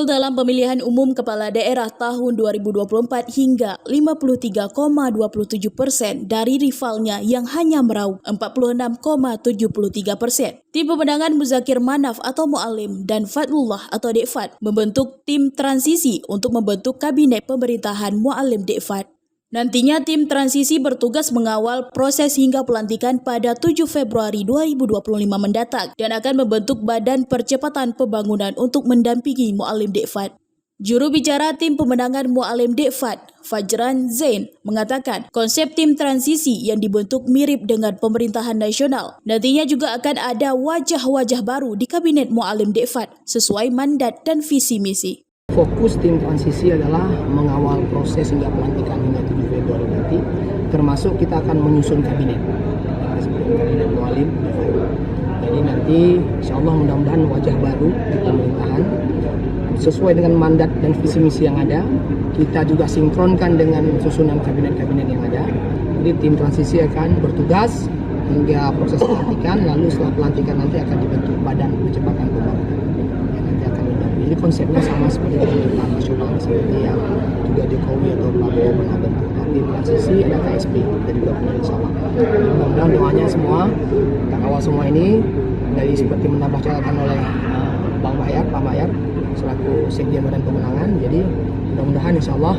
Unggul dalam pemilihan umum kepala daerah tahun 2024 hingga 53,27% dari rivalnya yang hanya meraup 46,73%. Tim pemenangan Muzakir Manaf atau Mu'alim dan Fadlullah atau Dekfat membentuk tim transisi untuk membentuk kabinet pemerintahan Mu'alim Dekfat. Nantinya tim transisi bertugas mengawal proses hingga pelantikan pada 7 Februari 2025 mendatang dan akan membentuk Badan Percepatan Pembangunan untuk mendampingi Mu'alim Dekfat. Juru bicara tim pemenangan Mu'alim Dekfat, Fajran Zain, mengatakan konsep tim transisi yang dibentuk mirip dengan pemerintahan nasional. Nantinya juga akan ada wajah-wajah baru di kabinet Mu'alim Dekfat sesuai mandat dan visi misi. Fokus tim transisi adalah mengawal proses hingga pelantikan hingga 7 Februari nanti, termasuk kita akan menyusun kabinet. Kabinet Mu'alim. Jadi nanti insya Allah mudah-mudahan wajah baru di pemerintahan sesuai dengan mandat dan visi misi yang ada. Kita juga sinkronkan dengan susunan kabinet-kabinet yang ada. Jadi tim transisi akan bertugas hingga proses pelantikan, lalu setelah pelantikan nanti akan dibentuk Badan Percepatan Pembangunan. Ini konsepnya sama seperti pemerintahan nasional seperti yang juga Jokowi atau Prabowo pernah bentuk. Nanti transisi ada KSP dan juga punya sama. Mudah-mudahan doanya semua, kita kawal semua ini dari seperti menambah catatan oleh Pak Mayar selaku Sekjen Badan Pemenangan. Jadi mudah-mudahan insya Allah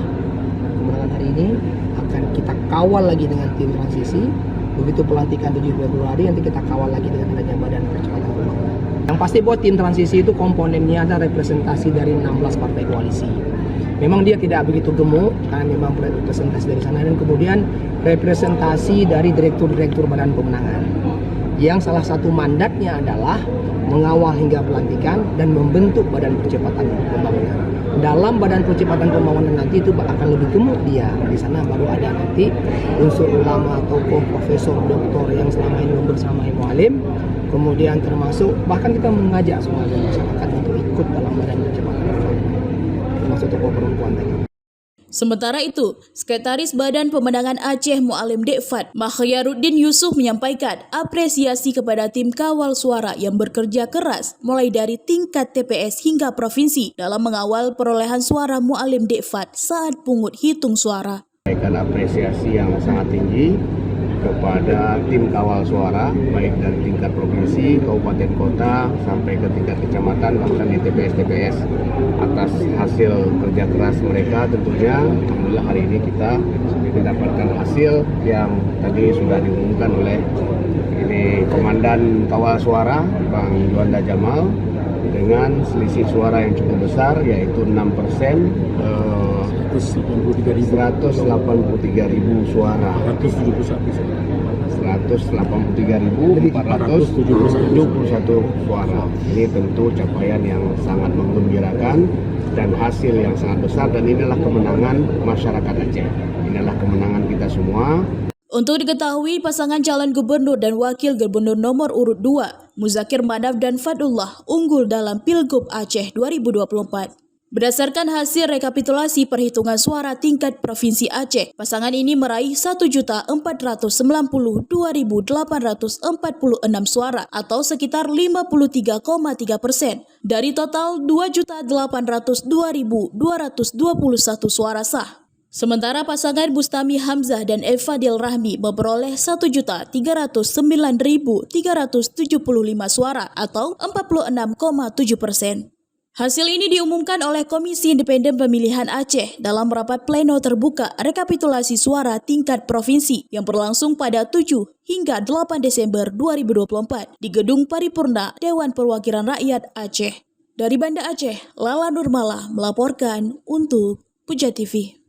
kemenangan hari ini akan kita kawal lagi dengan tim transisi. Begitu pelantikan 7 Februari nanti kita kawal lagi dengan adanya Badan Percepatan Pembangunan. Yang pasti buat tim transisi itu komponennya ada representasi dari 16 partai koalisi. Memang dia tidak begitu gemuk karena memang representasi dari sana, dan kemudian representasi dari direktur-direktur Badan Pemenangan. Yang salah satu mandatnya adalah mengawal hingga pelantikan dan membentuk Badan Percepatan Pembangunan. Dalam Badan Percepatan Pembangunan nanti itu akan lebih gemuk dia. Di sana baru ada nanti unsur ulama, tokoh, profesor, doktor yang selama ini membersamai Mu'alim. Kemudian termasuk bahkan kita mengajak semua masyarakat untuk ikut dalam Badan Percepatan Pembangunan, termasuk tokoh perempuan tadi. Sementara itu, Sekretaris Badan Pemenangan Aceh Mu'alim Dekfat, Makhyaruddin Yusuf menyampaikan apresiasi kepada tim kawal suara yang bekerja keras mulai dari tingkat TPS hingga provinsi dalam mengawal perolehan suara Mu'alim Dekfat saat pungut hitung suara. Menyampaikan apresiasi yang sangat tinggi kepada tim kawal suara baik dari tingkat provinsi, kabupaten, kota sampai ke tingkat kecamatan bahkan di TPS atas hasil kerja keras mereka. Tentunya alhamdulillah hari ini kita mendapatkan hasil yang tadi sudah diumumkan oleh Komandan Kawal Suara Bang Juanda Jamal dengan selisih suara yang cukup besar yaitu 6%, 183.000 suara, 183.471 suara. Ini tentu capaian yang sangat menggembirakan dan hasil yang sangat besar, dan inilah kemenangan masyarakat Aceh. Inilah kemenangan kita semua. Untuk diketahui, pasangan calon gubernur dan wakil gubernur nomor urut 2, Muzakir Manaf dan Fadlullah, unggul dalam Pilgub Aceh 2024. Berdasarkan hasil rekapitulasi perhitungan suara tingkat Provinsi Aceh, pasangan ini meraih 1.492.846 suara atau sekitar 53,3% dari total 2.802.221 suara sah. Sementara pasangan Bustami Hamzah dan Fadil Rahmi memperoleh 1.309.375 suara atau 46,7%. Hasil ini diumumkan oleh Komisi Independen Pemilihan Aceh dalam rapat pleno terbuka rekapitulasi suara tingkat provinsi yang berlangsung pada 7 hingga 8 Desember 2024 di Gedung Paripurna Dewan Perwakilan Rakyat Aceh. Dari Banda Aceh, Lala Nurmala melaporkan untuk Puja TV.